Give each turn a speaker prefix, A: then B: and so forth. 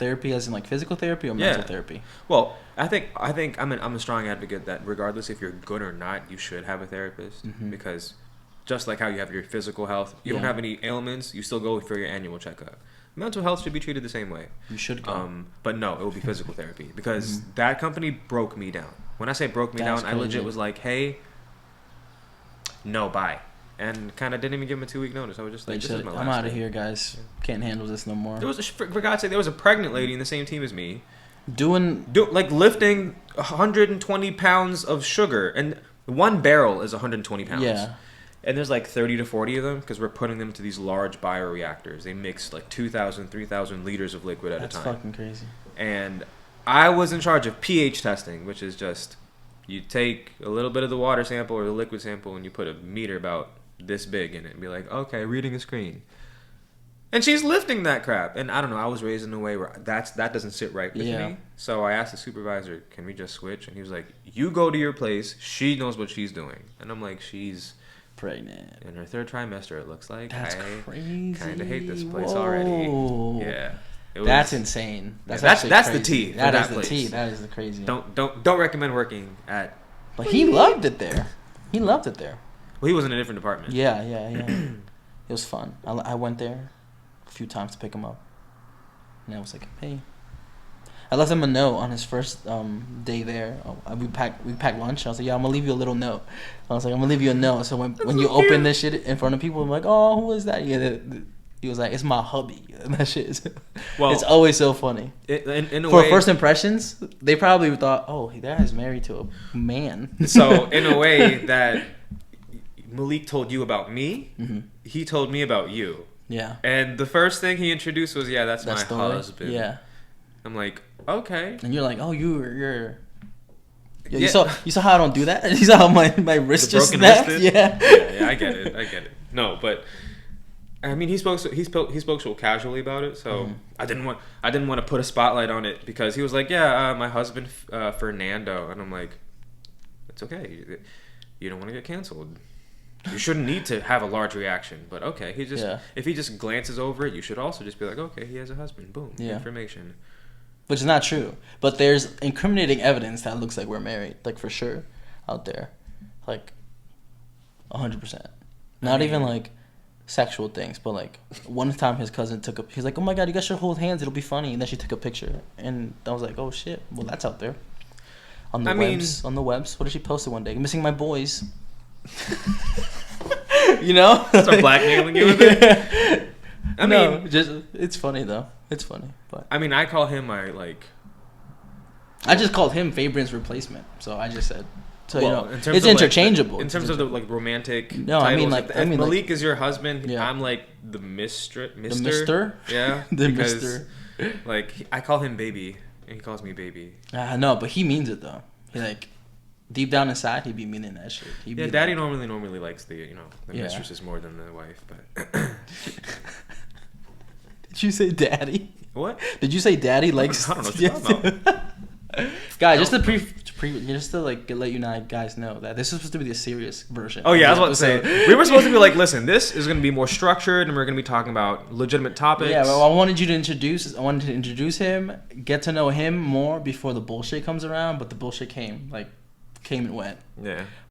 A: therapy as in like physical therapy or mental therapy?
B: Well, I think I'm a strong advocate that regardless if you're good or not, you should have a therapist because just like how you have your physical health, you don't have any ailments, you still go for your annual checkup. Mental health should be treated the same way.
A: You should go.
B: But no, it will be physical therapy because that company broke me down. When I say broke me down, I legit was like, hey, no, bye. And kind of didn't even give him a 2-week notice. I was just like, this is my last
A: I'm out of
B: day.
A: here, guys. Can't handle this no more.
B: There was for God's sake, there was a pregnant lady in the same team as me.
A: Like
B: Lifting 120 pounds of sugar. And one barrel is 120 pounds.
A: Yeah.
B: And there's like 30 to 40 of them because we're putting them to these large bioreactors. They mix like 2,000, 3,000 liters of liquid at a time.
A: That's fucking crazy.
B: And I was in charge of pH testing, which is just you take a little bit of the water sample or the liquid sample and you put a meter about this big in it and be like, okay, reading a screen. And she's lifting that crap. And I don't know, I was raised in a way where that doesn't sit right with me. So I asked the supervisor, can we just switch? And he was like, you go to your place. She knows what she's doing. And I'm like, she's
A: pregnant.
B: In her 3rd trimester, it looks like.
A: That's crazy.
B: Kind of hate this place already. Yeah.
A: That's insane. That's
B: the tea.
A: That is the tea. That is the crazy.
B: Don't recommend working at.
A: But he loved it there.
B: Well, he was in a different department.
A: Yeah. It was fun. I went there a few times to pick him up, and I was like, hey. I left him a note on his first day there. We packed lunch. I was like, yeah, I'm gonna leave you a little note. I was like, I'm gonna leave you a note. So when you open this shit in front of people, I'm like, oh, who is that? Yeah. He was like, it's my hubby. And that shit is, it's always so funny. For first impressions, they probably thought, oh, that guy's married to a man.
B: So in a way that Malik told you about me, he told me about you.
A: Yeah.
B: And the first thing he introduced was, yeah, that's my husband.
A: Yeah.
B: I'm like, okay.
A: And you're like, oh, you're. Yeah. You saw how I don't do that? You saw how my wrist just snapped? Yeah,
B: I get it. No, but I mean, he spoke so casually about it, so I didn't want to put a spotlight on it because he was like, yeah, my husband Fernando, and I'm like, it's okay, you don't want to get canceled. You shouldn't need to have a large reaction, but okay, if he just glances over it, you should also just be like, okay, he has a husband, boom, information.
A: Which is not true, but there's incriminating evidence that looks like we're married, like for sure, out there, like 100%. Not even like sexual things, but like one time his cousin he's like, oh my god, you guys should hold hands, it'll be funny, and then she took a picture, and I was like, oh shit, well that's out there, on the webs. What did she post it one day? Missing my boys. You know,
B: start blackmailing you with it. I mean,
A: it's funny though. It's funny, but
B: I mean, I call him my like.
A: I just called him Fabian's replacement, so I just said. So
B: well,
A: it's interchangeable.
B: Like in terms of the like romantic.
A: No,
B: titles,
A: I mean
B: Malik
A: like,
B: is your husband.
A: Yeah.
B: I'm like the Mister.
A: The Mister.
B: Yeah,
A: the
B: because,
A: Mister.
B: Like I call him baby, and he calls me baby.
A: No, but he means it though. He like. Deep down inside, he'd be meaning that shit.
B: Daddy normally likes the mistresses more than the wife, but.
A: Did you say daddy?
B: What?
A: Did you say daddy likes?
B: I don't know what you're talking about.
A: Guys, just to like let you guys know that this is supposed to be the serious version.
B: Oh yeah, I was about to say we were supposed to be like, listen, this is going to be more structured, and we're going to be talking about legitimate topics.
A: Yeah, well, I wanted to introduce him, get to know him more before the bullshit comes around, but the bullshit came and went.
B: Yeah.